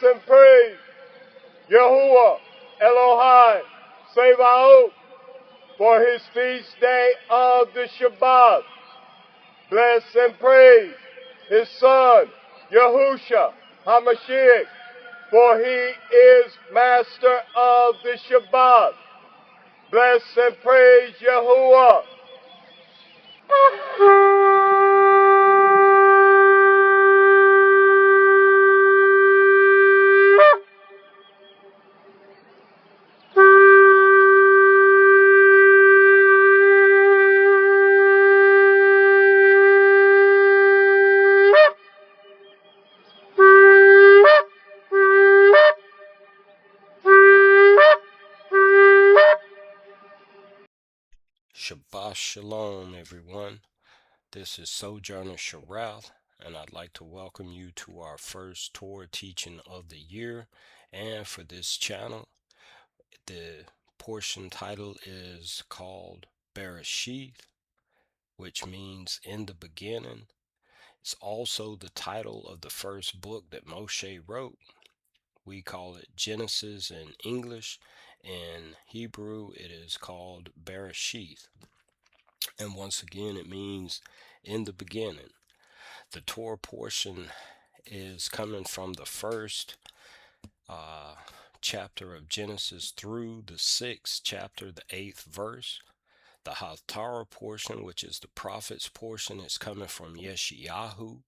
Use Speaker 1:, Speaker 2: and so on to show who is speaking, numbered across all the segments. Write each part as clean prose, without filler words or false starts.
Speaker 1: and praise Yahuah Elohiym Sevaot for his feast day of the Shabbat. Bless and praise his son, Yahusha Ha'Mashiach, for he is master of the Shabbat. Bless and praise Yahuah.
Speaker 2: Shabbat Shalom, everyone. This is Sojourner Sharath, and I'd like to welcome you to our first Torah teaching of the year. And for this channel, the portion title is called Bere'shiyth, which means in the beginning. It's also the title of the first book that Moshe wrote. We call it Genesis in English. In Hebrew, it is called Bere'shiyth. And once again, it means in the beginning. The Torah portion is coming from the first chapter of Genesis through the 6th chapter, the 8th verse. The Torah portion, which is the prophet's portion, is coming from Yeshu'ah,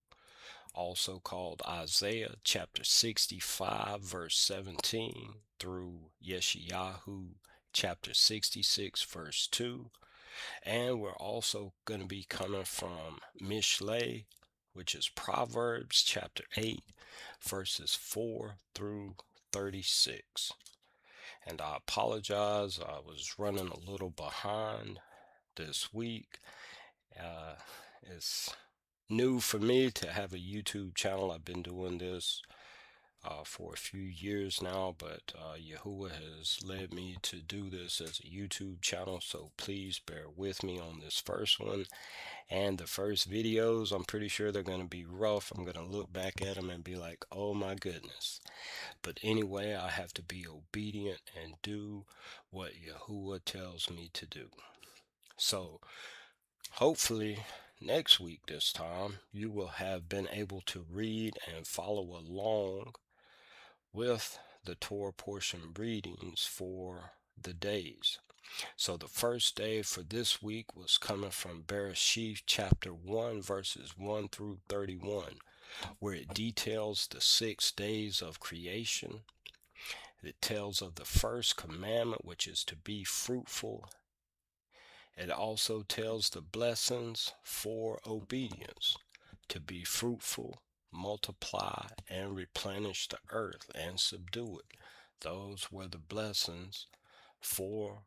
Speaker 2: also called Isaiah chapter 65 verse 17 through Yeshu'ah chapter 66 verse 2. And we're also going to be coming from Mishlei, which is Proverbs chapter 8 verses 4 through 36. And I apologize, I was running a little behind this week. It's new for me to have a YouTube channel. I've been doing this for a few years now, but Yahuwah has led me to do this as a YouTube channel, so please bear with me on this first one. And the first videos, I'm pretty sure they're going to be rough. I'm going to look back at them and be like, oh my goodness. But anyway, I have to be obedient and do what Yahuwah tells me to do. So hopefully next week this time, you will have been able to read and follow along with the Torah portion readings for the days. So the first day for this week was coming from Bere'shiyth chapter 1 verses 1 through 31, where it details the 6 days of creation. It tells of the first commandment, which is to be fruitful. It also tells the blessings for obedience, to be fruitful, multiply, and replenish the earth and subdue it. Those were the blessings for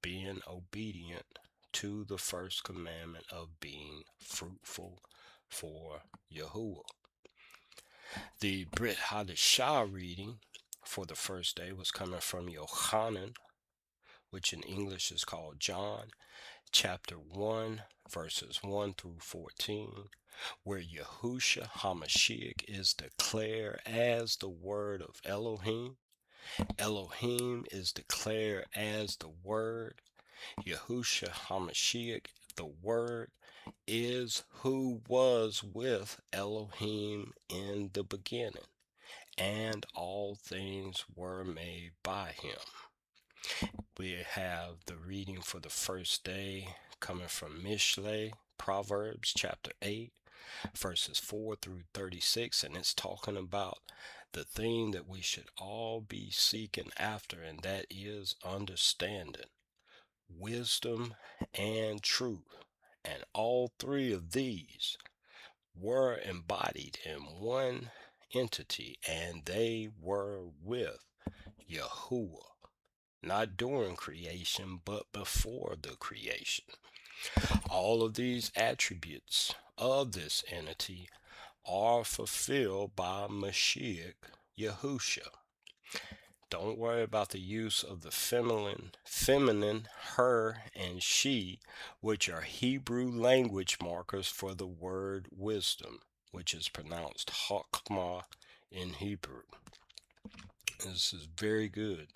Speaker 2: being obedient to the first commandment of being fruitful for Yahuwah. The Brit Ha'dasha reading for the first day was coming from Yochanan, which in English is called John, chapter 1, verses 1 through 14, where Yahusha Ha'Mashiach is declared as the word of Elohim. Elohim is declared as the word. Yahusha Ha'Mashiach, the word, is who was with Elohim in the beginning, and all things were made by him. We have the reading for the first day coming from Mishlei, Proverbs chapter 8, verses 4 through 36, and it's talking about the thing that we should all be seeking after, and that is understanding, wisdom, and truth. And all three of these were embodied in one entity, and they were with Yahuwah. Not during creation, but before the creation. All of these attributes of this entity are fulfilled by Mashiach Yahusha. Don't worry about the use of the feminine, her, and she, which are Hebrew language markers for the word wisdom, which is pronounced Chokmah in Hebrew. This is very good.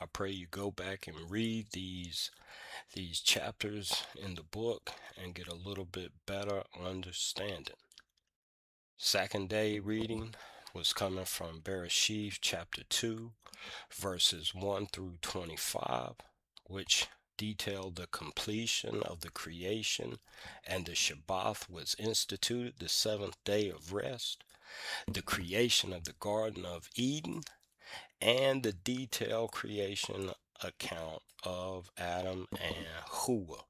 Speaker 2: I pray you go back and read these chapters in the book and get a little bit better understanding. Second day reading was coming from Bere'shiyth chapter 2, verses 1 through 25, which detailed the completion of the creation, and the Shabbat was instituted, the seventh day of rest, the creation of the Garden of Eden, and the detailed creation account of A'dam and Chuah,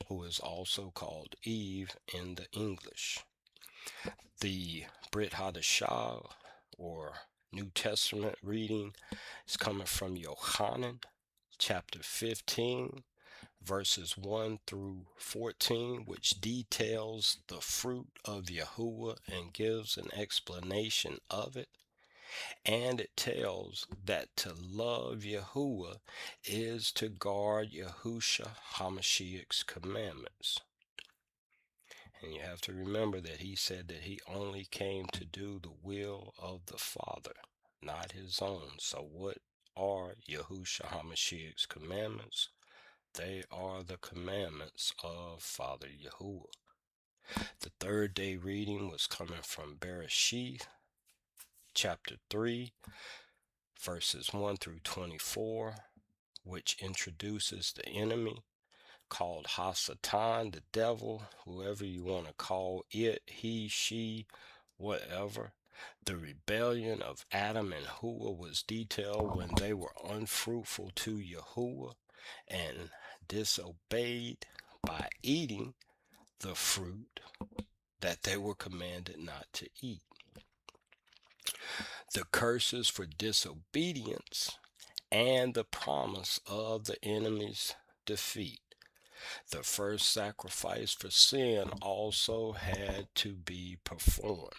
Speaker 2: who is also called Eve in the English. The Brit Ha'dasha, or New Testament reading, is coming from Yohanan chapter 15, verses 1 through 14, which details the fruit of Yahuwah and gives an explanation of it. And it tells that to love Yahuwah is to guard Yahusha Ha'Mashiach's commandments. And you have to remember that he said that he only came to do the will of the Father, not his own. So what are Yahusha Ha'Mashiach's commandments? They are the commandments of Father Yahuwah. The third day reading was coming from Bere'shiyth chapter 3, verses 1 through 24, which introduces the enemy called Hasatan, the devil, whoever you want to call it, he, she, whatever. The rebellion of A'dam and Chuah was detailed when they were unfruitful to Yahuwah and disobeyed by eating the fruit that they were commanded not to eat. The curses for disobedience and the promise of the enemy's defeat. The first sacrifice for sin also had to be performed.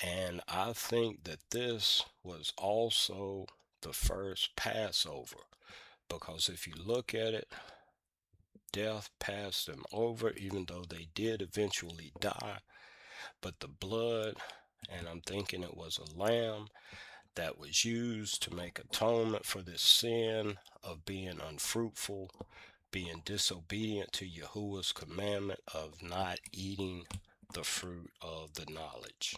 Speaker 2: And I think that this was also the first Passover, because if you look at it, death passed them over, even though they did eventually die. But the blood, and I'm thinking it was a lamb, that was used to make atonement for this sin of being unfruitful, being disobedient to Yahuwah's commandment of not eating the fruit of the knowledge.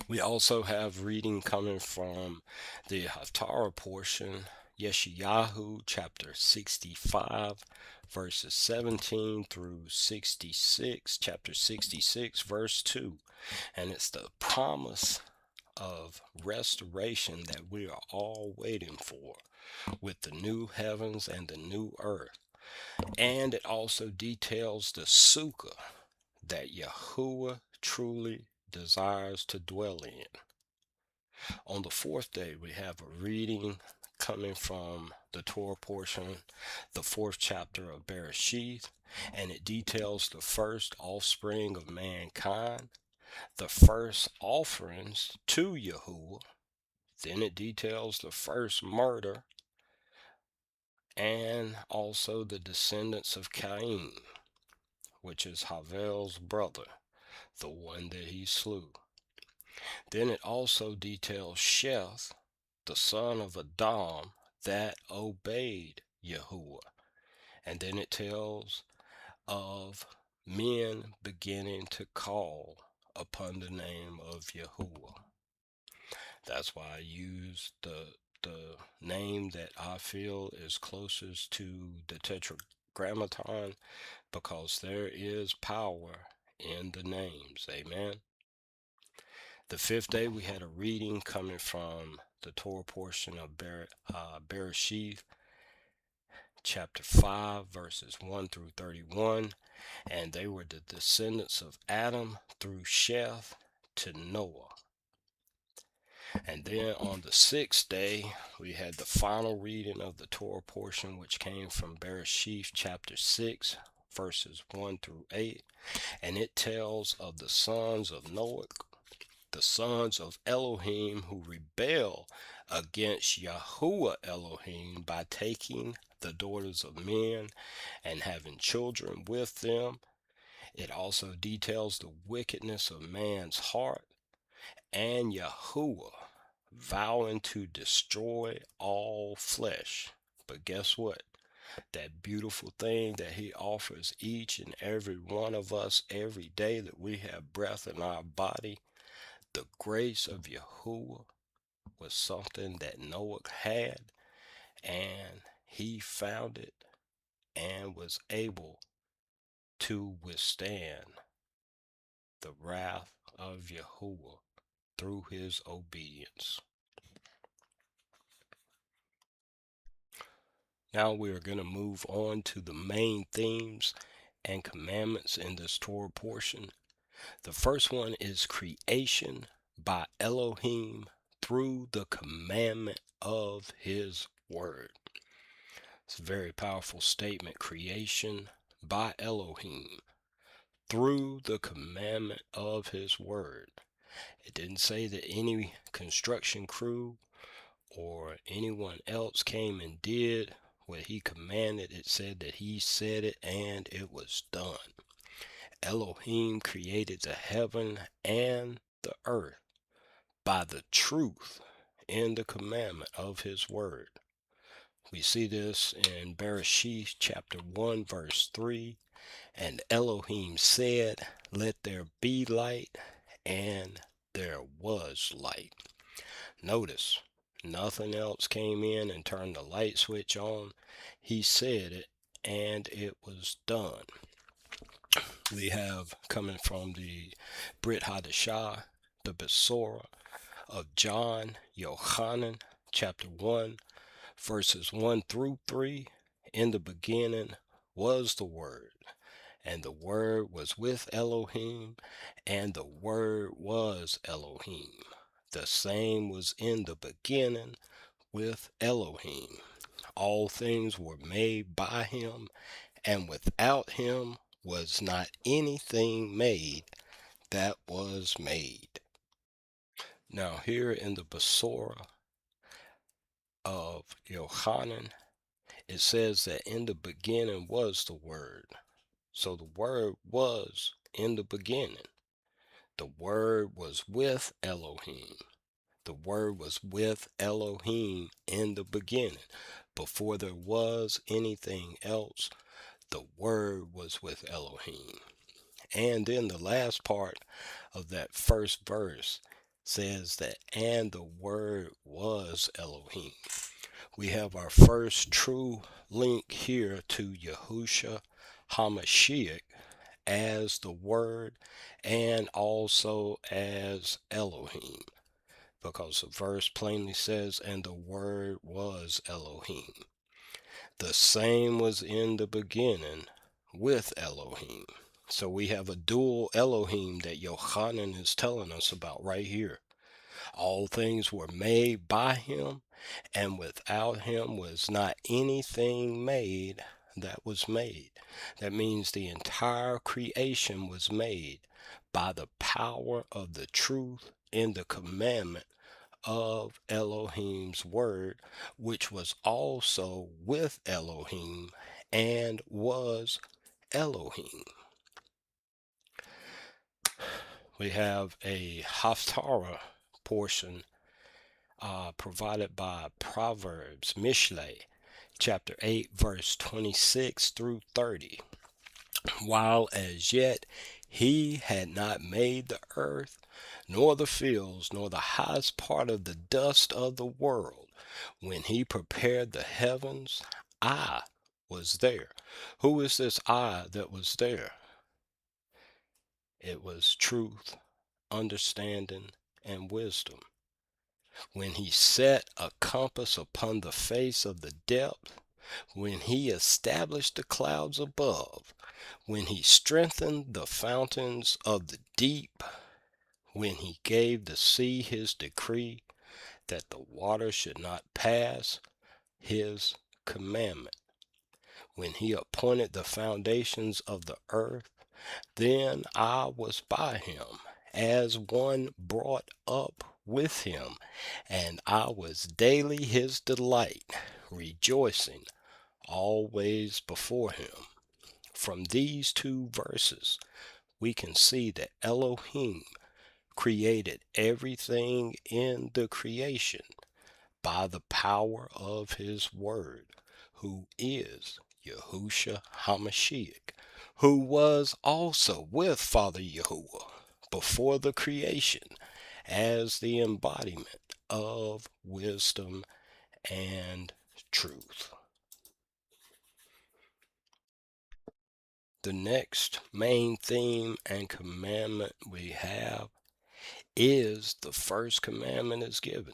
Speaker 2: We also have reading coming from the Torah Portion, Yeshu'ah chapter 65, verses 17 through 66, chapter 66, verse 2. And it's the promise of restoration that we are all waiting for, with the new heavens and the new earth. And it also details the sukkah that Yahuwah truly desires to dwell in. On the fourth day, we have a reading coming from the Torah Portion, the fourth chapter of Bere'shiyth, and it details the first offspring of mankind, the first offerings to Yahuwah. Then it details the first murder, and also the descendants of Cain, which is Havel's brother, the one that he slew. Then it also details Sheth, the son of A'dam, that obeyed Yahuwah. And then it tells of men beginning to call upon the name of Yahuwah. That's why I use the name that I feel is closest to the Tetragrammaton, because there is power in the names. Amen. The fifth day, we had a reading coming from the Torah portion of Bere'shiyth, chapter 5, verses 1 through 31, and they were the descendants of Adam through Sheth to Noah. And then on the sixth day, we had the final reading of the Torah portion, which came from Bere'shiyth chapter 6, verses 1 through 8, and it tells of the sons of Noah, the sons of Elohim, who rebel against Yahuah Elohiym by taking the daughters of men and having children with them. It also details the wickedness of man's heart, and Yahuwah vowing to destroy all flesh. But guess what? That beautiful thing that he offers each and every one of us every day that we have breath in our body, the grace of Yahuwah, was something that Noah had, and he found it and was able to withstand the wrath of Yahuwah through his obedience. Now we are going to move on to the main themes and commandments in this Torah portion. The first one is creation by Elohim through the commandment of his word. It's a very powerful statement. Creation by Elohim through the commandment of his word. It didn't say that any construction crew or anyone else came and did what he commanded. It said that he said it and it was done. Elohim created the heaven and the earth by the truth in the commandment of his word. We see this in Bere'shiyth chapter 1 verse 3. And Elohim said, let there be light, and there was light. Notice, nothing else came in and turned the light switch on. He said it, and it was done. We have, coming from the Brit Ha'dasha, the Besorah of John Yochanan, chapter 1, verses 1 through 3. In the beginning was the Word, and the Word was with Elohim, and the Word was Elohim. The same was in the beginning with Elohim. All things were made by him, and without him was not anything made that was made. Now here in the Besorah of Yochanan, it says that in the beginning was the Word. So the Word was in the beginning. The Word was with Elohim. The Word was with Elohim in the beginning. Before there was anything else, the Word was with Elohim. And then the last part of that first verse says that, and the Word was Elohim. We have our first true link here to Yahusha Ha'Mashiach as the Word and also as Elohim, because the verse plainly says, and the Word was Elohim. The same was in the beginning with Elohim. So we have a dual Elohim that Yochanan is telling us about right here. All things were made by him, and without him was not anything made that was made. That means the entire creation was made by the power of the truth in the commandment of Elohim's word, which was also with Elohim and was Elohim. We have a Haftarah portion provided by Proverbs, Mishlei, chapter 8, verse 26 through 30. While as yet he had not made the earth, nor the fields, nor the highest part of the dust of the world, when he prepared the heavens, I was there. Who is this I that was there? It was truth, understanding, and wisdom. When he set a compass upon the face of the depth, when he established the clouds above, when he strengthened the fountains of the deep, when he gave the sea his decree that the water should not pass his commandment, when he appointed the foundations of the earth, then I was by him as one brought up with him, and I was daily his delight, rejoicing always before him. From these two verses, we can see that Elohim created everything in the creation by the power of his word, who is Yahusha Ha'Mashiach, who was also with Father Yahuwah before the creation as the embodiment of wisdom and truth. The next main theme and commandment we have is the first commandment is given.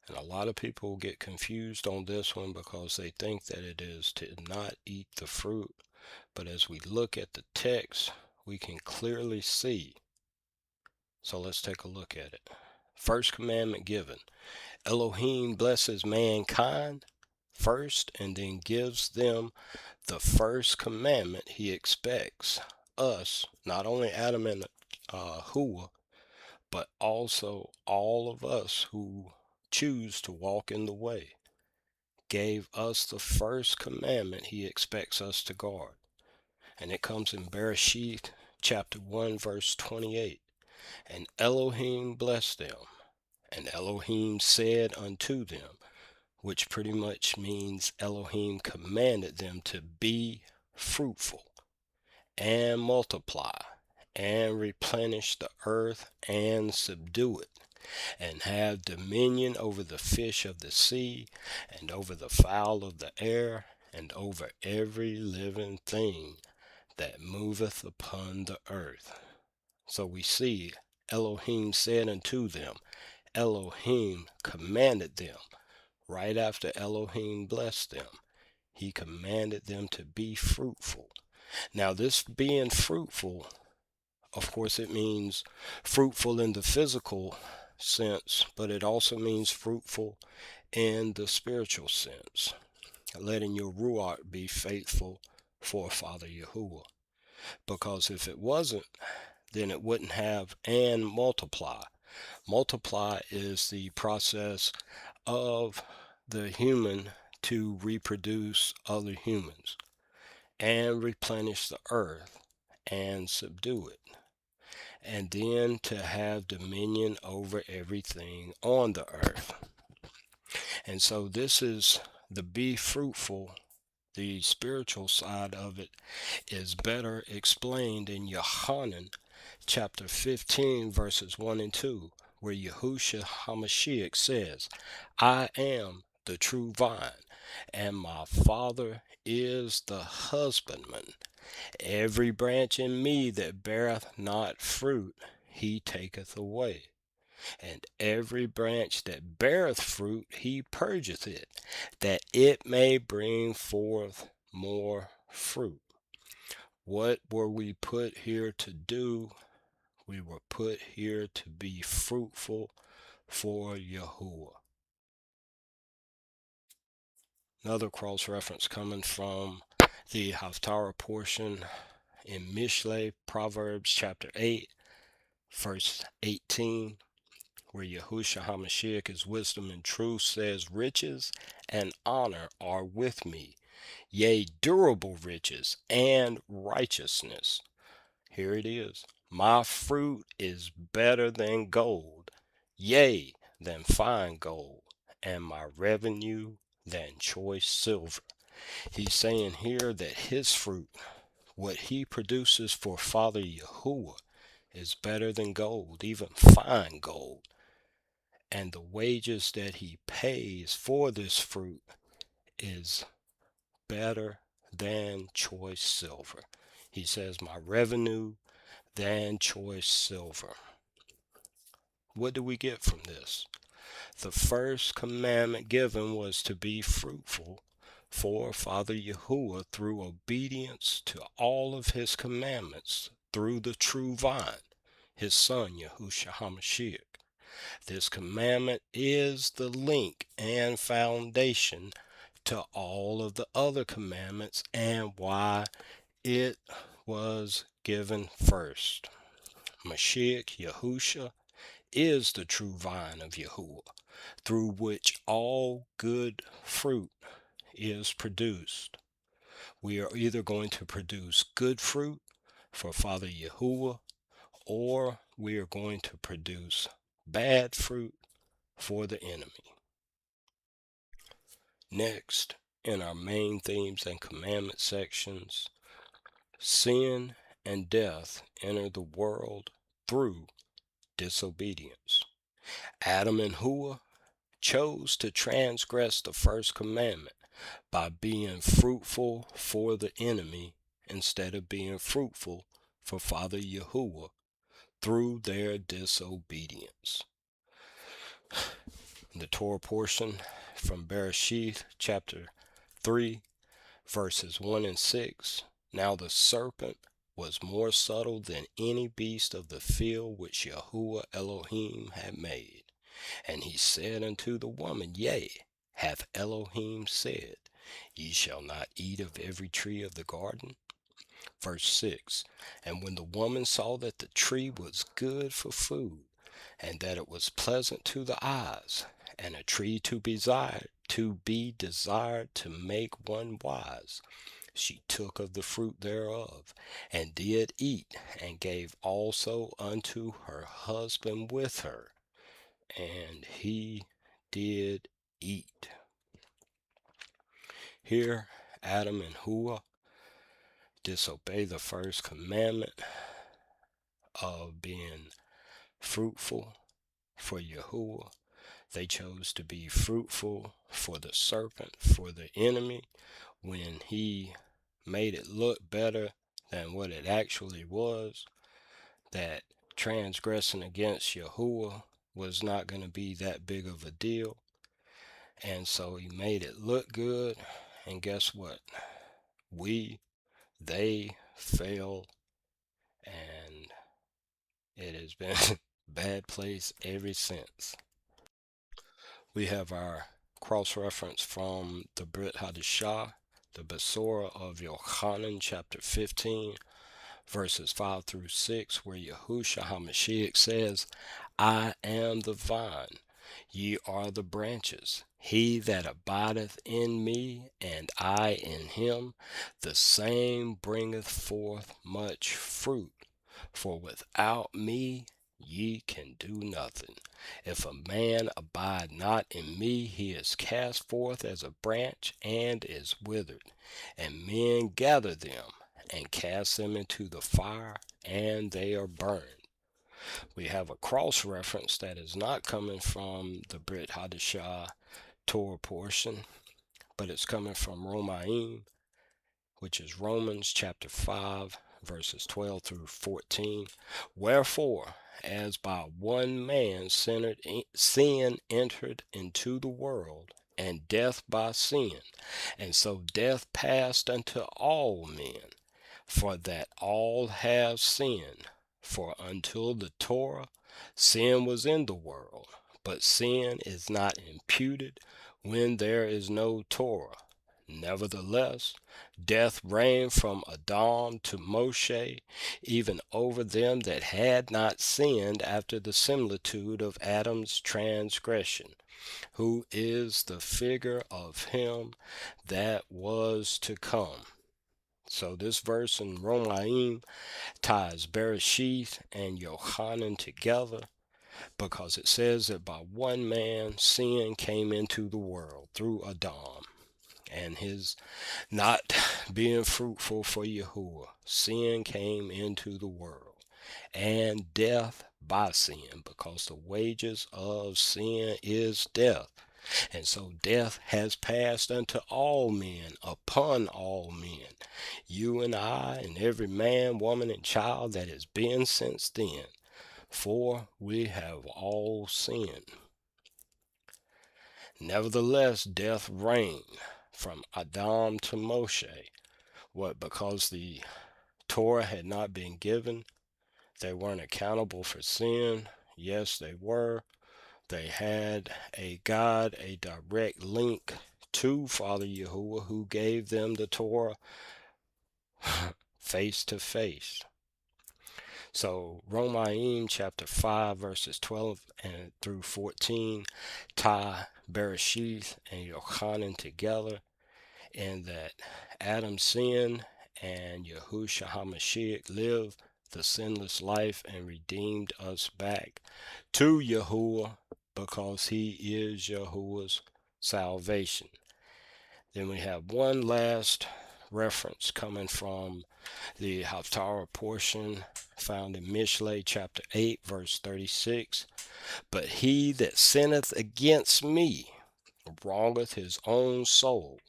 Speaker 2: And a lot of people get confused on this one because they think that it is to not eat the fruit. But as we look at the text, we can clearly see. So let's take a look at it. First commandment given. Elohim blesses mankind first and then gives them the first commandment he expects us, not only A'dam and Chuah, but also all of us who choose to walk in the way, gave us the first commandment he expects us to guard. And it comes in Bere'shiyth chapter 1 verse 28. And Elohim blessed them, and Elohim said unto them, which pretty much means Elohim commanded them to be fruitful and multiply and replenish the earth and subdue it, and have dominion over the fish of the sea, and over the fowl of the air, and over every living thing that moveth upon the earth. So we see Elohim said unto them, Elohim commanded them. Right after Elohim blessed them, he commanded them to be fruitful. Now this being fruitful, of course it means fruitful in the physical sense, but it also means fruitful in the spiritual sense, letting your Ruach be faithful for Father Yahuwah. Because if it wasn't, then it wouldn't have and multiply. Multiply is the process of the human to reproduce other humans and replenish the earth and subdue it, and then to have dominion over everything on the earth. And so this is the be fruitful. The spiritual side of it is better explained in Yohanan chapter 15 verses 1 and 2, where Yahusha Ha'Mashiach says, I am the true vine, and my Father is the husbandman. Every branch in me that beareth not fruit, he taketh away. And every branch that beareth fruit, he purgeth it, that it may bring forth more fruit. What were we put here to do? We were put here to be fruitful for Yahuwah. Another cross-reference coming from the Torah Portion in Mishlei, Proverbs chapter 8, verse 18, where Yahusha Ha'Mashiach, his wisdom and truth, says, riches and honor are with me, yea, durable riches and righteousness. Here it is. My fruit is better than gold, yea, than fine gold, and my revenue than choice silver. He's saying here that his fruit, what he produces for Father Yahuwah, is better than gold, even fine gold. And the wages that he pays for this fruit is better than choice silver. He says, my revenue than choice silver. What do we get from this? The first commandment given was to be fruitful for Father Yahuwah through obedience to all of his commandments through the true vine, his son Yahusha Ha'Mashiach. This commandment is the link and foundation to all of the other commandments and why it was given first. Mashiach Yahusha is the true vine of Yahuwah, through which all good fruit is produced. We are either going to produce good fruit for Father Yahuwah, or we are going to produce bad fruit for the enemy. Next, in our main themes and commandment sections, sin and death enter the world through disobedience. A'dam and Chuah chose to transgress the first commandment by being fruitful for the enemy instead of being fruitful for Father Yahuwah through their disobedience. The Torah portion from Bere'shiyth chapter 3 verses 1 and 6. Now the serpent was more subtle than any beast of the field which Yahuwah Elohiym had made. And he said unto the woman, Yea, hath Elohim said, Ye shall not eat of every tree of the garden? Verse 6. And when the woman saw that the tree was good for food, and that it was pleasant to the eyes, and a tree to be desired to make one wise, she took of the fruit thereof, and did eat, and gave also unto her husband with her, and he did eat. Here, A'dam and Chuah disobey the first commandment of being fruitful for Yahuwah. They chose to be fruitful for the serpent, for the enemy, when he made it look better than what it actually was, that transgressing against Yahuwah was not going to be that big of a deal. And so he made it look good, and guess what? They fell, and it has been a bad place ever since. We have our cross-reference from the Brit Ha'dasha, the Besorah of Yochanan, chapter 15, verses 5 through 6, where Yahusha Ha'Mashiach says, I am the vine, ye are the branches. He that abideth in me, and I in him, the same bringeth forth much fruit. For without me ye can do nothing. If a man abide not in me, he is cast forth as a branch, and is withered. And men gather them, and cast them into the fire, and they are burned. We have a cross reference that is not coming from the Brit Ha'dasha Torah portion, but it's coming from Romaim, which is Romans chapter 5, verses 12 through 14. Wherefore, as by one man sin entered into the world, and death by sin, and so death passed unto all men, for that all have sinned. For until the Torah, sin was in the world, but sin is not imputed when there is no Torah. Nevertheless, death reigned from A'dam to Moshe, even over them that had not sinned after the similitude of Adam's transgression, who is the figure of him that was to come. So this verse in Romaim ties Bere'shiyth and Yochanan together, because it says that by one man sin came into the world through A'dam, and his not being fruitful for Yahuwah. Sin came into the world, and death by sin, because the wages of sin is death. And so death has passed unto all men, upon all men, you and I, and every man, woman, and child that has been since then, for we have all sinned. Nevertheless, death reigned from A'dam to Moshe. What? Because the Torah had not been given, they weren't accountable for sin. Yes, they were. They had a God, a direct link to Father Yahuwah, who gave them the Torah face to face. So Romaim chapter 5 verses 12 and through 14 tie Bere'shiyth and Yochanan together, in that Adam sinned and Yahusha Ha'Mashiach lived the sinless life and redeemed us back to Yahuwah because he is Yahuwah's salvation. Then we have one last reference coming from the Torah Portion found in Mishlei chapter 8 verse 36. But he that sinneth against me wrongeth his own soul.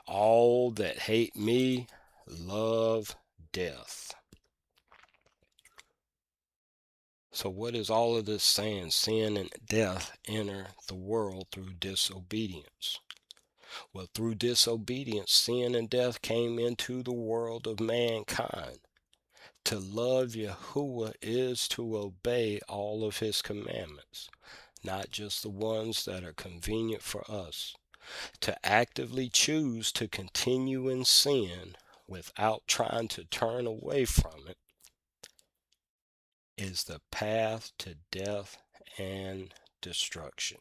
Speaker 2: All that hate me love death. So what is all of this saying? Sin and death enter the world through disobedience. Well, through disobedience, sin and death came into the world of mankind. To love Yahuwah is to obey all of his commandments, not just the ones that are convenient for us. To actively choose to continue in sin without trying to turn away from it is the path to death and destruction.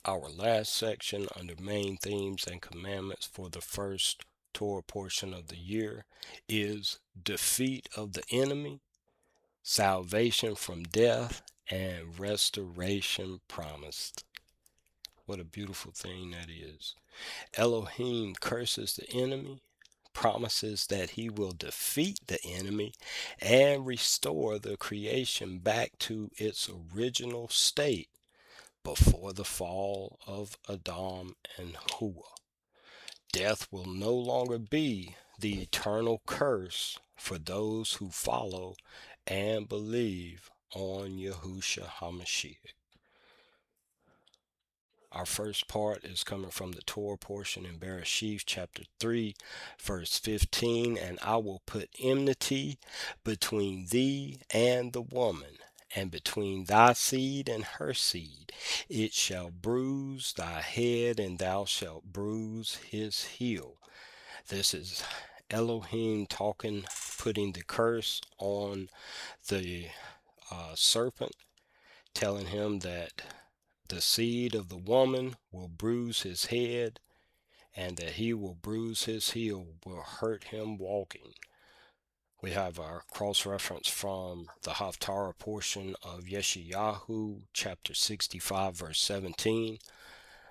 Speaker 2: Our last section under main themes and commandments for the first Torah portion of the year is defeat of the enemy, salvation from death, and restoration promised. What a beautiful thing that is. Elohim curses the enemy, promises that he will defeat the enemy and restore the creation back to its original state before the fall of A'dam and Chuah. Death will no longer be the eternal curse for those who follow and believe on Yahusha Ha'Mashiach. Our first part is coming from the Torah portion in Bere'shiyth chapter 3 verse 15. And I will put enmity between thee and the woman, and between thy seed and her seed. It shall bruise thy head, and thou shalt bruise his heel. This is Elohim talking, putting the curse on the serpent, telling him that the seed of the woman will bruise his head, and that he will bruise his heel, will hurt him walking. We have our cross-reference from the Haftarah portion of Yeshayahu, chapter 65, verse 17.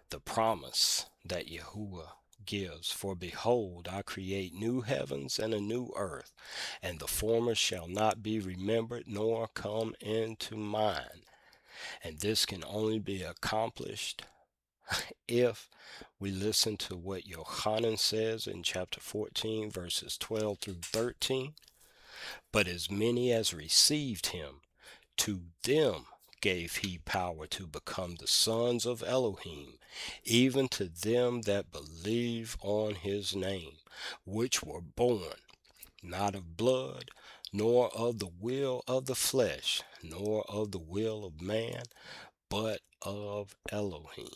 Speaker 2: The promise that Yahuwah gives, for behold, I create new heavens and a new earth, and the former shall not be remembered, nor come into mind. And this can only be accomplished if we listen to what Yohanan says in chapter 14, verses 12 through 13. But as many as received him, to them gave he power to become the sons of Elohim, even to them that believe on his name, which were born not of blood, nor of the will of the flesh, nor of the will of man, but of Elohim.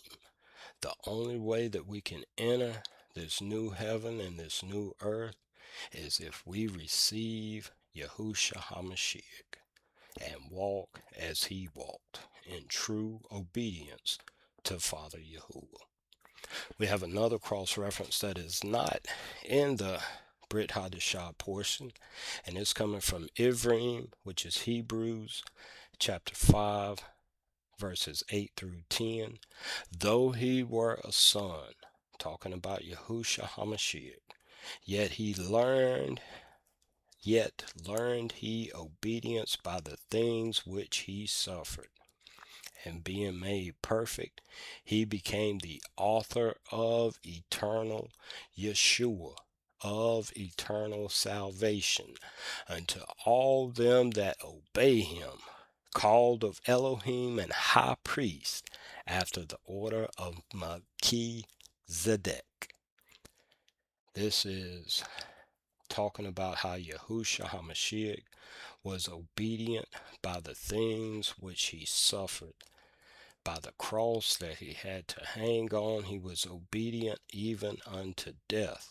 Speaker 2: The only way that we can enter this new heaven and this new earth is if we receive Yahusha Ha'Mashiach and walk as he walked in true obedience to Father Yahuwah. We have another cross-reference that is not in the Brit Ha'dasha portion, and it's coming from Ivrim, which is Hebrews chapter 5, verses 8 through 10. Though he were a son, talking about Yahusha Ha'Mashiach, yet learned he obedience by the things which he suffered. And being made perfect, he became the author of eternal Yeshu'ah, of eternal salvation, unto all them that obey him, called of Elohim and high priest, after the order of Melchizedek. This is talking about how Yahusha Ha'Mashiach was obedient by the things which he suffered. By the cross that he had to hang on, he was obedient even unto death.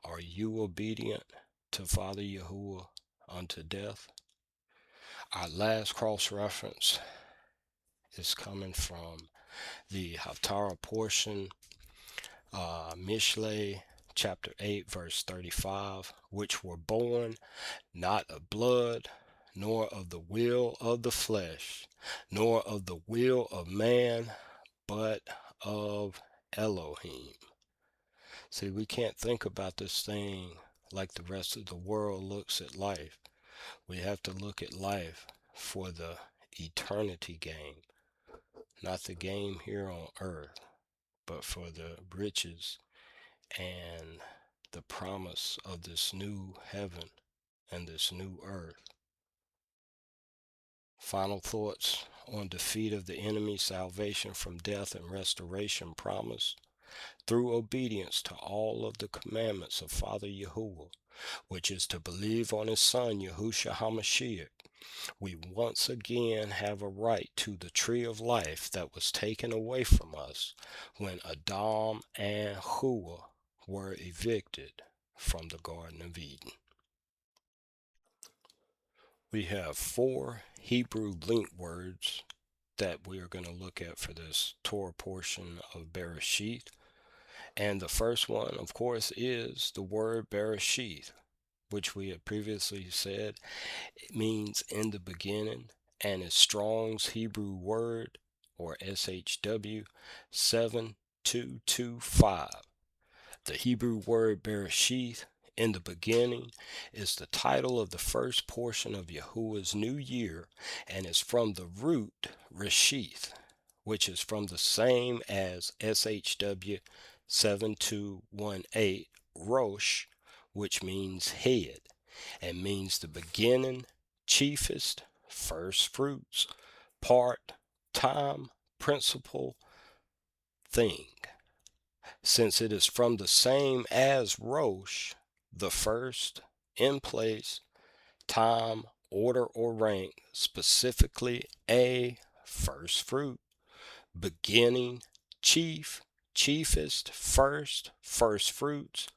Speaker 2: Are you obedient to Father Yahuwah unto death? Our last cross-reference is coming from the Haftarah portion, Mishlei chapter 8, verse 35, which were born not of blood, nor of the will of the flesh, nor of the will of man, but of Elohim. See, we can't think about this thing like the rest of the world looks at life. We have to look at life for the eternity game, not the game here on earth, but for the riches and the promise of this new heaven and this new earth. Final thoughts on defeat of the enemy, salvation from death, and restoration promised through obedience to all of the commandments of Father Yahuwah, which is to believe on his Son, Yahusha Ha'Mashiach. We once again have a right to the tree of life that was taken away from us when A'dam and Chuah were evicted from the Garden of Eden. We have 4 Hebrew link words that we are going to look at for this Torah portion of Bere'shiyth. And the first one, of course, is the word Bere'shiyth, which we had previously said it means in the beginning, and is Strong's Hebrew word, or SHW 7225. The Hebrew word Bere'shiyth, in the beginning, is the title of the first portion of Yahuwah's new year, and is from the root Reshith, which is from the same as SHW 7218, Rosh, which means head, and means the beginning, chiefest, first fruits, part, time, principle, thing. Since it is from the same as Rosh, the first, in place, time, order, or rank, specifically a first fruit, beginning, chief, chiefest, first, first fruits,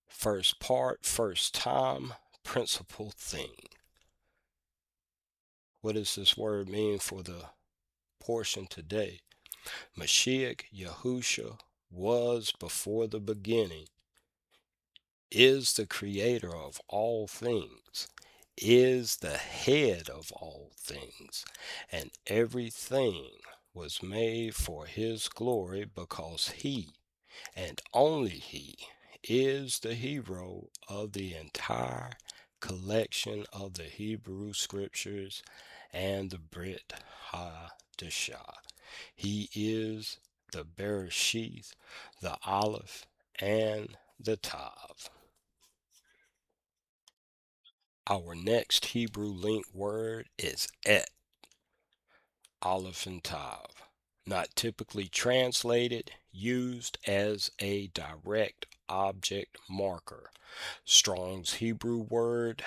Speaker 2: first part, first time, principal thing. What does this word mean for the portion today? Mashiach Yahusha was before the beginning, is the creator of all things, is the head of all things, and everything was made for his glory, because he, and only he, is the hero of the entire collection of the Hebrew scriptures and the Brit Ha'dasha. He is the Bere'shiyth, the Aleph, and the Tav. Our next Hebrew link word is et, Aleph and Tav. Not typically translated, used as a direct object marker. Strong's Hebrew word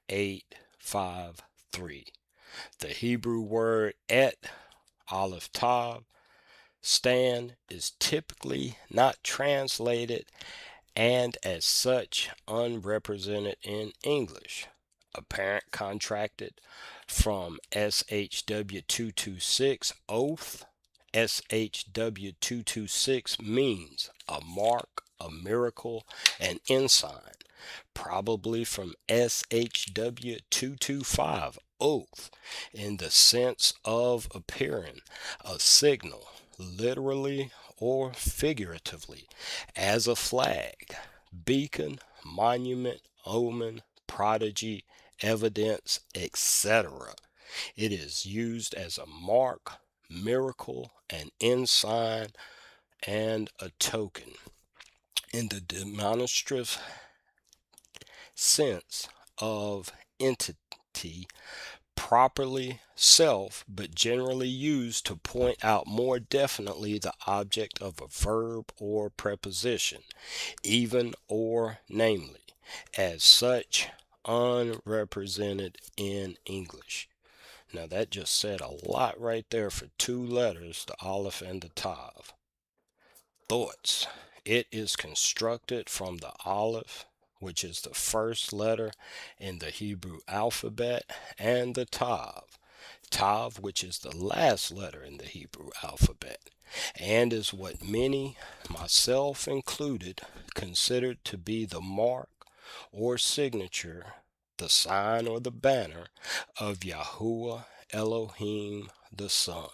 Speaker 2: 853. The Hebrew word et, Aleph Tav, stand is typically not translated and as such unrepresented in English. Apparent contracted from SHW 226, oath. SHW 226 means a mark, a miracle, an ensign. Probably from SHW 225, oath, in the sense of appearing, a signal, literally or figuratively, as a flag, beacon, monument, omen, prodigy, evidence, etc. It is used as a mark, miracle, an ensign, and a token. In the demonstrative sense of entity, properly self, but generally used to point out more definitely the object of a verb or preposition, even or namely, as such unrepresented in English. Now that just said a lot right there for 2 letters, the Aleph and the Tav. Thoughts. It is constructed from the Aleph, which is the first letter in the Hebrew alphabet, and the Tav, Tav, which is the last letter in the Hebrew alphabet, and is what many, myself included, considered to be the mark or signature, the sign or the banner of Yahuah Elohiym the Son,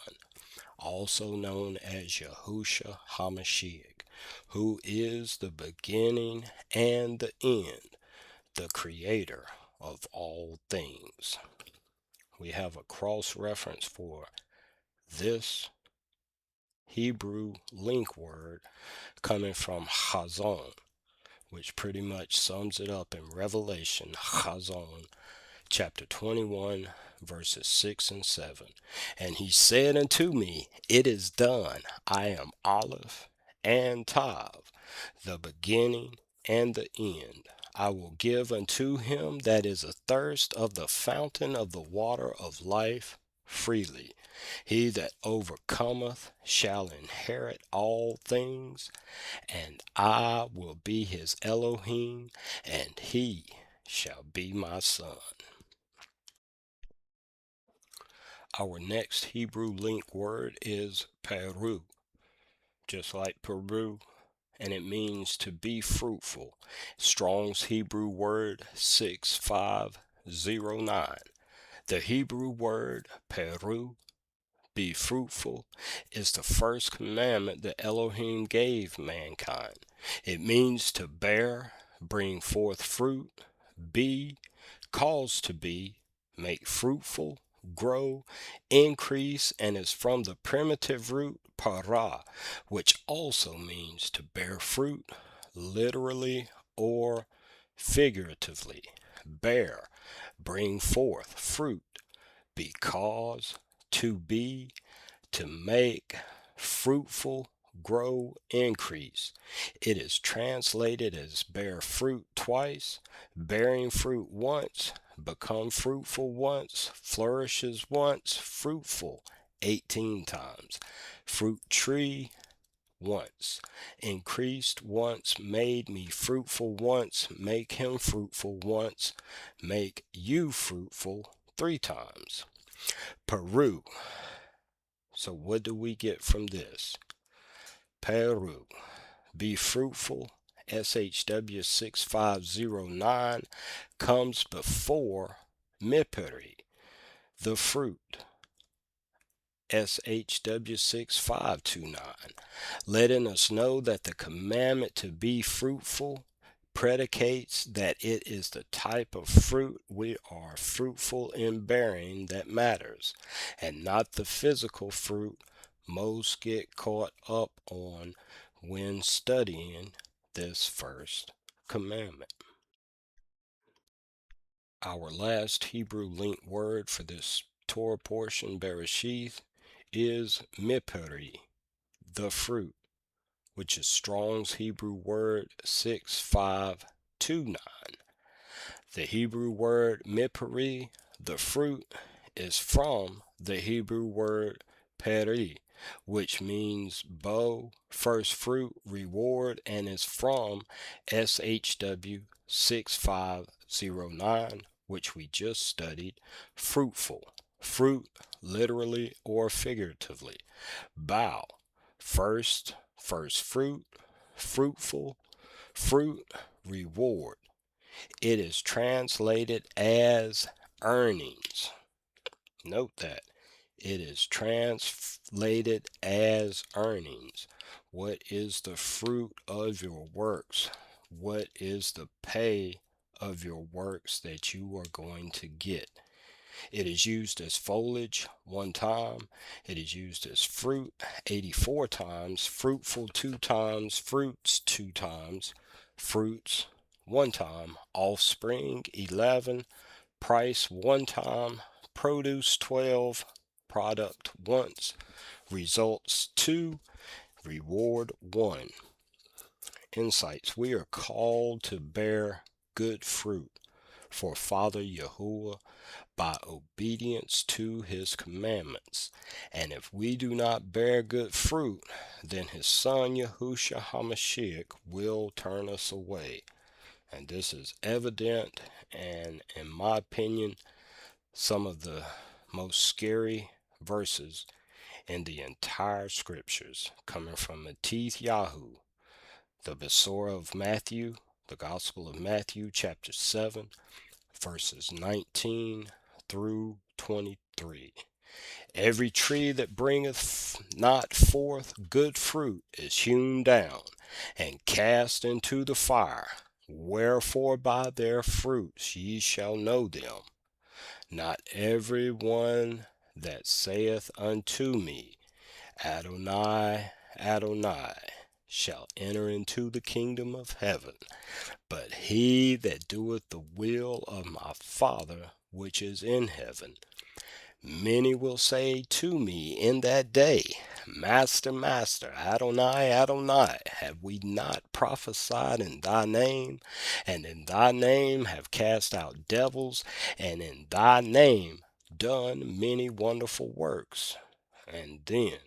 Speaker 2: also known as Yahusha Ha'Mashiach, who is the beginning and the end, the creator of all things. We have a cross-reference for this Hebrew link word coming from Chazon, which pretty much sums it up in Revelation, Chazon, chapter 21, verses 6 and 7. And he said unto me, It is done. I am Aleph and Tav, the beginning and the end. I will give unto him that is athirst of the fountain of the water of life freely. He that overcometh shall inherit all things, and I will be his Elohim, and he shall be my son. Our next Hebrew link word is Peru, just like Peru, and it means to be fruitful. Strong's Hebrew word 6509. The Hebrew word Peru, be fruitful, is the first commandment that Elohim gave mankind. It means to bear, bring forth fruit, be, cause to be, make fruitful, grow, increase, and is from the primitive root para, which also means to bear fruit, literally or figuratively. Bear, bring forth fruit, because, to be, to make, fruitful, grow, increase. It is translated as bear fruit twice, bearing fruit once, become fruitful once, flourishes once, fruitful 18 times, fruit tree once, increased once, made me fruitful once, make him fruitful once, make you fruitful 3 times. Peru. So what do we get from this? Peru, be fruitful, SHW 6509, comes before Miperi, the fruit, SHW 6529, letting us know that the commandment to be fruitful predicates that it is the type of fruit we are fruitful in bearing that matters, and not the physical fruit most get caught up on when studying this first commandment. Our last Hebrew linked word for this Torah portion, Bere'shiyth, is miperi, the fruit, which is Strong's Hebrew word 6529. The Hebrew word miperi, the fruit, is from the Hebrew word peri, which means bow, first fruit, reward, and is from SHW 6509, which we just studied, fruitful, fruit, literally or figuratively. Bow, first fruit, fruitful, fruit, reward. It is translated as earnings. Note that. It is translated as earnings. What is the fruit of your works? What is the pay of your works that you are going to get? It is used as foliage 1 time. It is used as fruit 84 times, fruitful 2 times, fruits 2 times, fruits 1 time, offspring 11, price 1 time, produce 12, product once, results 2, reward 1. Insights. We are called to bear good fruit for Father Yahuwah by obedience to his commandments. And if we do not bear good fruit, then his son Yahusha Ha'Mashiach will turn us away. And this is evident, and in my opinion, some of the most scary verses in the entire scriptures, coming from Matith Yahu, the Besorah of Matthew, the Gospel of Matthew, chapter 7, verses 19 through 23. Every tree that bringeth not forth good fruit is hewn down and cast into the fire. Wherefore by their fruits ye shall know them. Not every one that saith unto me, Adonai, Adonai, shall enter into the kingdom of heaven, but he that doeth the will of my Father which is in heaven. Many will say to me in that day, Master, Master, Adonai, Adonai, have we not prophesied in thy name, and in thy name have cast out devils, and in thy name done many wonderful works? And then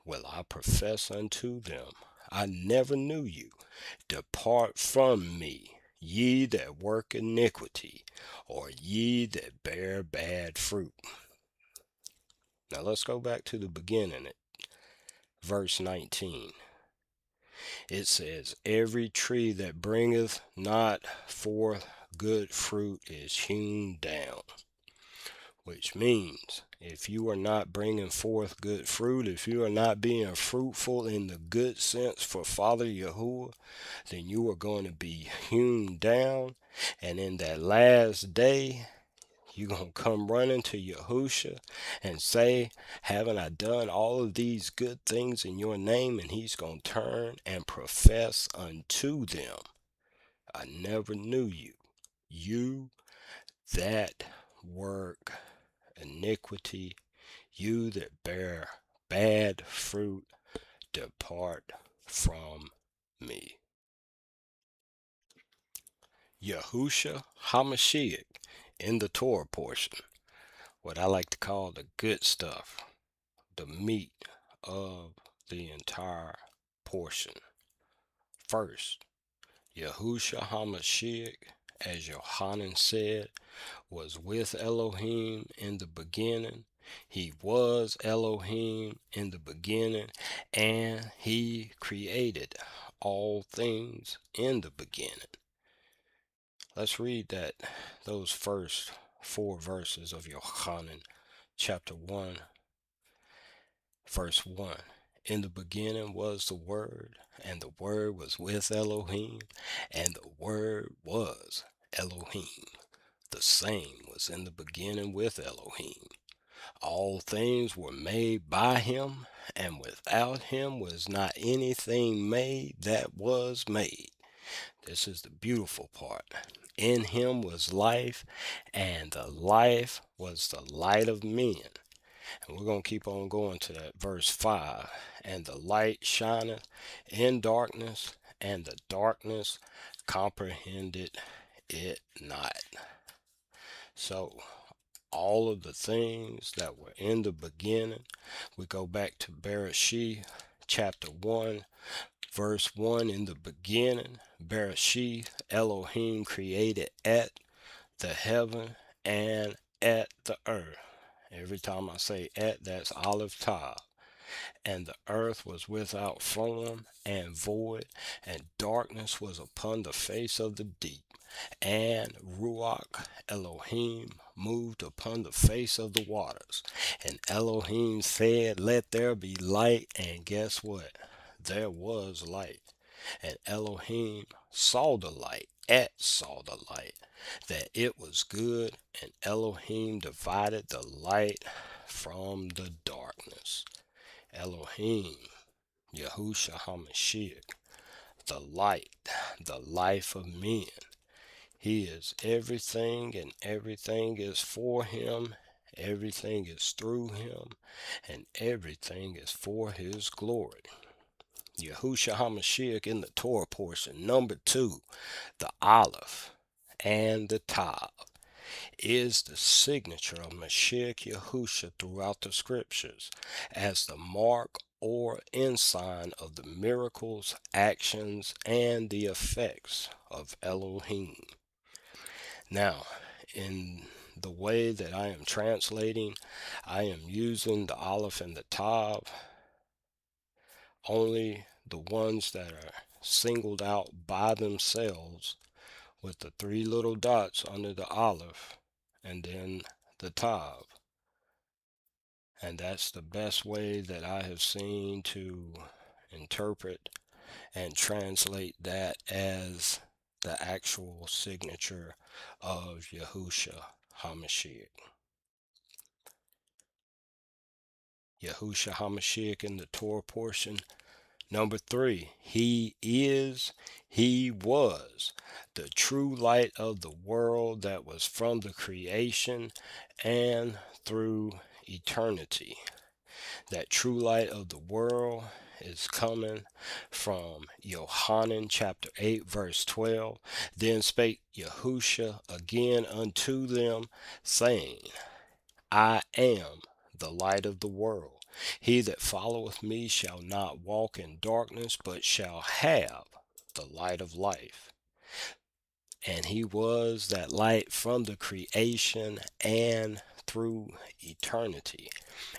Speaker 2: will I profess unto them, I never knew you. Depart from me, ye that work iniquity, or ye that bear bad fruit. Now let's go back to the beginning at verse 19. It says, every tree that bringeth not forth good fruit is hewn down. Which means, if you are not bringing forth good fruit, if you are not being fruitful in the good sense for Father Yahuwah, then you are going to be hewn down. And in that last day, you're going to come running to Yahusha and say, haven't I done all of these good things in your name? And he's going to turn and profess unto them, I never knew you. You that work iniquity, you that bear bad fruit, depart from me. Yahusha Ha'Mashiach in the Torah portion, what I like to call the good stuff, the meat of the entire portion. First, Yahusha Ha'Mashiach, as Yohanan said, was with Elohim in the beginning. He was Elohim in the beginning, and he created all things in the beginning. Let's read those first 4 verses of Yohanan chapter 1, verse 1. In the beginning was the Word, and the Word was with Elohim, and the Word was Elohim. The same was in the beginning with Elohim. All things were made by him, and without him was not anything made that was made. This is the beautiful part. In him was life, and the life was the light of men. And we're going to keep on going to that verse 5. And the light shineth in darkness, and the darkness comprehended it not. So, all of the things that were in the beginning, we go back to Bere'shiyth chapter 1, verse 1. In the beginning, Bere'shiyth, Elohim created at the heaven and at the earth. Every time I say at, that's Aleph Tav. And the earth was without form and void, and darkness was upon the face of the deep. And Ruach Elohiym moved upon the face of the waters. And Elohim said, let there be light. And guess what? There was light. And Elohim saw the light, saw the light, that it was good. And Elohim divided the light from the darkness. Elohim, Yahusha Ha'Mashiach, the light, the life of men. He is everything, and everything is for him, everything is through him, and everything is for his glory. Yahusha Ha'Mashiach in the Torah portion, number 2, the Aleph and the Tav, is the signature of Mashiach Yahusha throughout the scriptures as the mark or ensign of the miracles, actions, and the effects of Elohim. Now, in the way that I am translating, I am using the Aleph and the Tav, only the ones that are singled out by themselves with the three little dots under the Aleph and then the Tav. And that's the best way that I have seen to interpret and translate that as the actual signature of Yahusha Ha'Mashiach. Yahusha Ha'Mashiach in the Torah portion. Number 3, he was the true light of the world that was from the creation and through eternity. That true light of the world is coming from Yohanan chapter 8 verse 12. Then spake Yahusha again unto them, saying, I am the light of the world. He that followeth me shall not walk in darkness, but shall have the light of life. And he was that light from the creation and through eternity.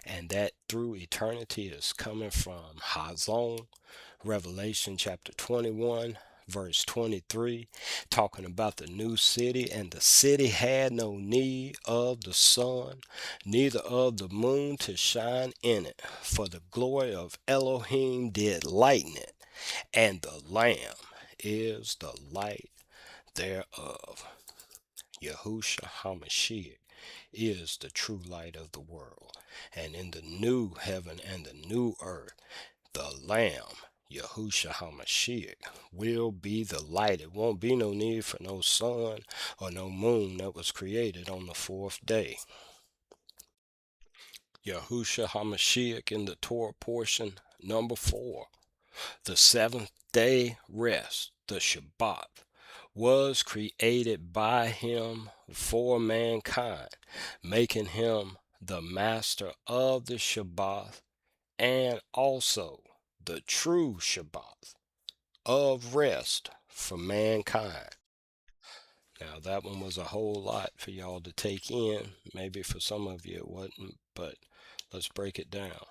Speaker 2: And that through eternity is coming from Hazon, Revelation chapter 21, verse 23, talking about the new city. And the city had no need of the sun, neither of the moon to shine in it, for the glory of Elohim did lighten it, and the Lamb is the light thereof. Yahusha Ha'Mashiach is the true light of the world. And in the new heaven and the new earth, the Lamb, Yahusha Ha'Mashiach, will be the light. It won't be no need for no sun or no moon that was created on the 4th day. Yahusha Ha'Mashiach in the Torah portion. Number 4, the 7th day rest, the Shabbat, was created by him for mankind, making him the master of the Shabbat and also the true Shabbat of rest for mankind. Now that one was a whole lot for y'all to take in. Maybe for some of you it wasn't, but let's break it down.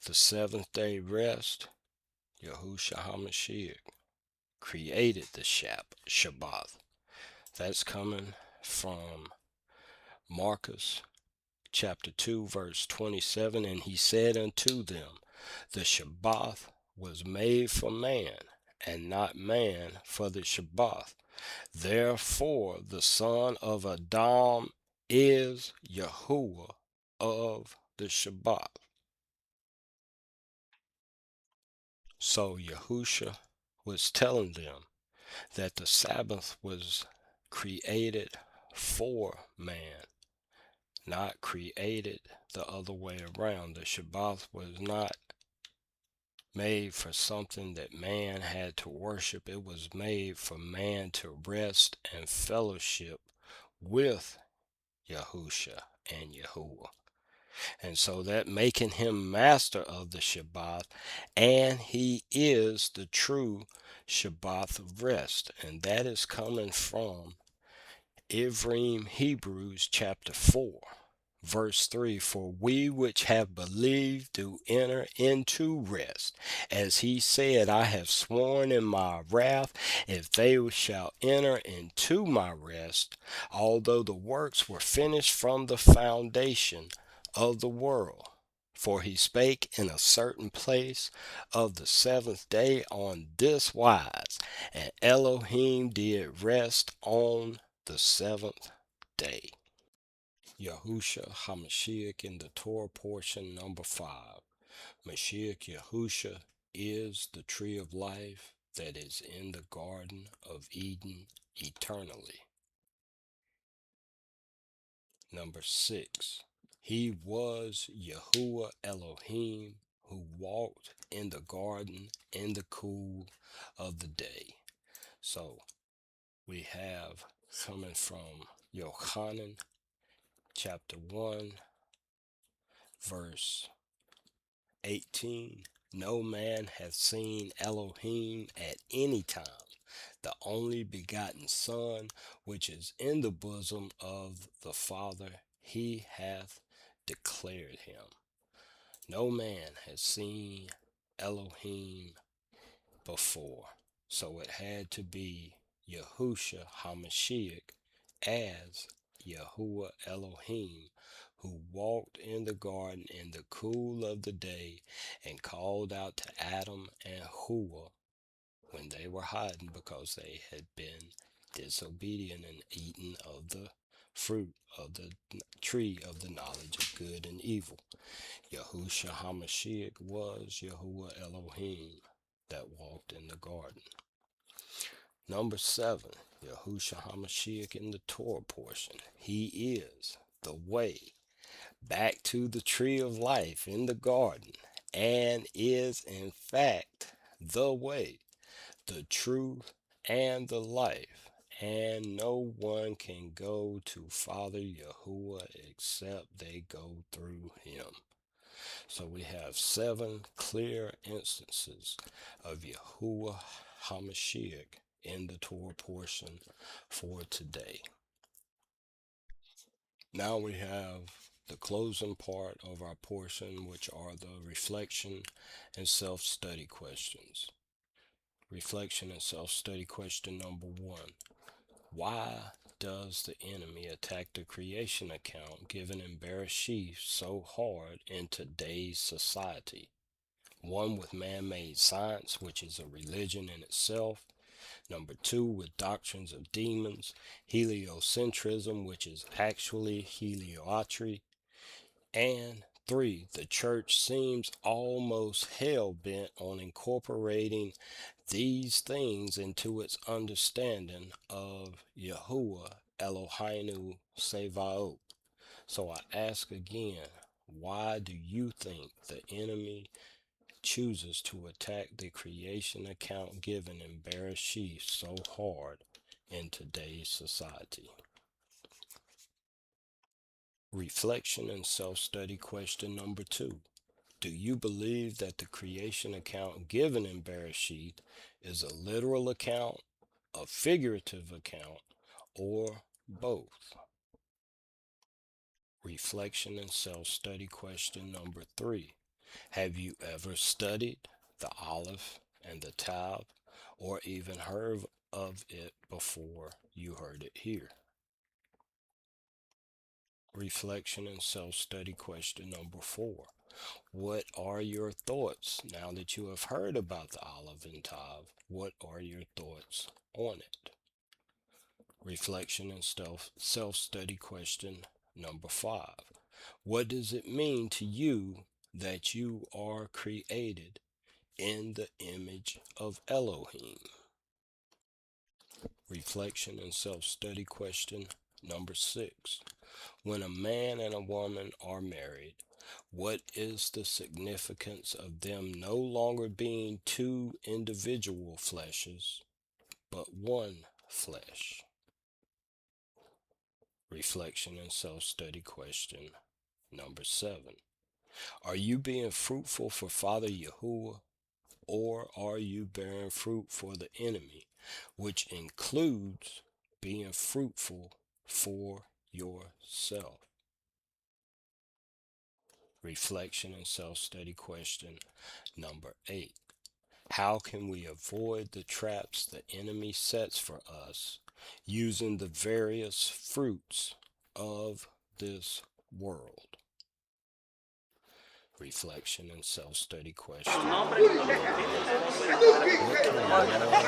Speaker 2: The 7th day rest, Yahusha Ha'Mashiach created the Shabbat. That's coming from Marcus chapter 2 verse 27. And he said unto them, the Shabbat was made for man, and not man for the Shabbat. Therefore the son of A'dam is Yahuwah of the Shabbat. So Yahusha was telling them that the Sabbath was created for man, not created the other way around. The Shabbat was not made for something that man had to worship. It was made for man to rest and fellowship with Yahusha and Yahuwah. And so that making him master of the Shabbat, and he is the true Shabbat of rest. And that is coming from Ivrim Hebrews chapter 4, verse 3. For we which have believed do enter into rest, as he said, I have sworn in my wrath, if they shall enter into my rest, although the works were finished from the foundation of the world. For he spake in a certain place of the 7th day on this wise, and Elohim did rest on the 7th day. Yahusha Ha'Mashiach in the Torah portion. Number 5. Mashiach Yahusha is the tree of life that is in the Garden of Eden eternally. Number 6. He was Yahuwah Elohiym, who walked in the garden in the cool of the day. So we have coming from Yohanan chapter 1 verse 18. No man hath seen Elohim at any time. the only begotten Son, which is in the bosom of the Father, he hath declared him. No man has seen Elohim before, so it had to be Yahusha Ha'Mashiach as Yahuah Elohiym, who walked in the garden in the cool of the day and called out to A'dam and Chuah when they were hiding because they had been disobedient and eaten of the fruit of the tree of the knowledge of good and evil. Yahusha Ha'Mashiach was Yahuah Elohiym that walked in the garden. Number 7, Yahusha Ha'Mashiach in the Torah portion. He is the way back to the tree of life in the garden and is in fact the way, the truth, and the life. And no one can go to Father Yahuwah except they go through him. So we have 7 clear instances of Yahuwah Ha'Mashiach in the Torah portion for today. Now we have the closing part of our portion, which are the reflection and self-study questions. Reflection and self-study question number 1. Why does the enemy attack the creation account given in Bere'shiyth so hard in today's society? 1, with man-made science, which is a religion in itself. Number 2, with doctrines of demons, heliocentrism, which is actually heliolatry. And 3, the church seems almost hell-bent on incorporating these things into its understanding of Yahuwah Elohiym Sevaot. So I ask again, why do you think the enemy chooses to attack the creation account given in Bere'shiyth so hard in today's society? Reflection and self-study question number 2. Do you believe that the creation account given in Bere'shiyth is a literal account, a figurative account, or both? Reflection and self-study question number 3. Have you ever studied the Aleph and the Tav, or even heard of it before you heard it here? Reflection and self-study question number 4. What are your thoughts now that you have heard about the Aleph and Tav? What are your thoughts on it? Reflection and self-study question number 5. What does it mean to you that you are created in the image of Elohim? Reflection and self-study question number 6. When a man and a woman are married, what is the significance of them no longer being 2 individual fleshes, but 1 flesh? Reflection and self-study question number 7. Are you being fruitful for Father Yahuwah, or are you bearing fruit for the enemy, which includes being fruitful for yourself? Reflection and self-study question number 8. How can we avoid the traps the enemy sets for us using the various fruits of this world? Reflection and self-study question number 9. What can we learn from Adam's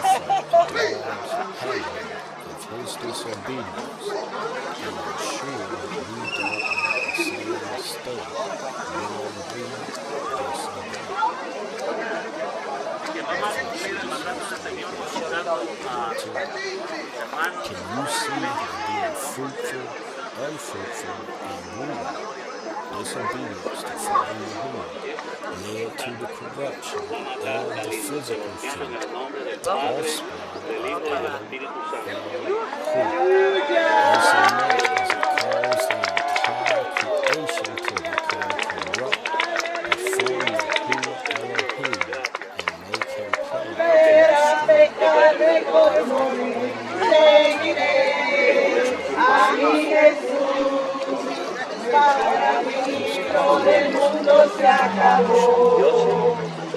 Speaker 2: handling of his disobedience and ensure that we don't make the same mistake when we disobey? Can you see him being fruitful, unfruitful, and rude? Disobedience to Father Yahuwah led to the corruption of the physical fruit, the offspring of A'dam and Chuah. Insomuch as it caused the entire creation to become corrupt before Yahuwah Elohim and make him plain to destroy.
Speaker 3: se acabó.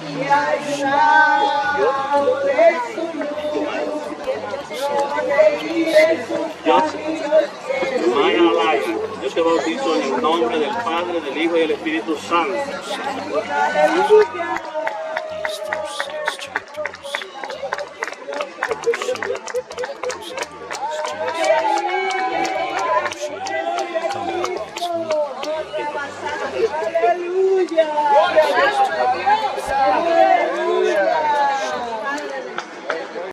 Speaker 3: Y al lado de su luz, yo seguiré sus caminos.
Speaker 4: Hermana Alaya, yo te bautizo en el nombre del Padre, del Hijo y del Espíritu Santo.
Speaker 3: Aleluya.
Speaker 2: These first 6 chapters of Bere'shiyth, but also here in this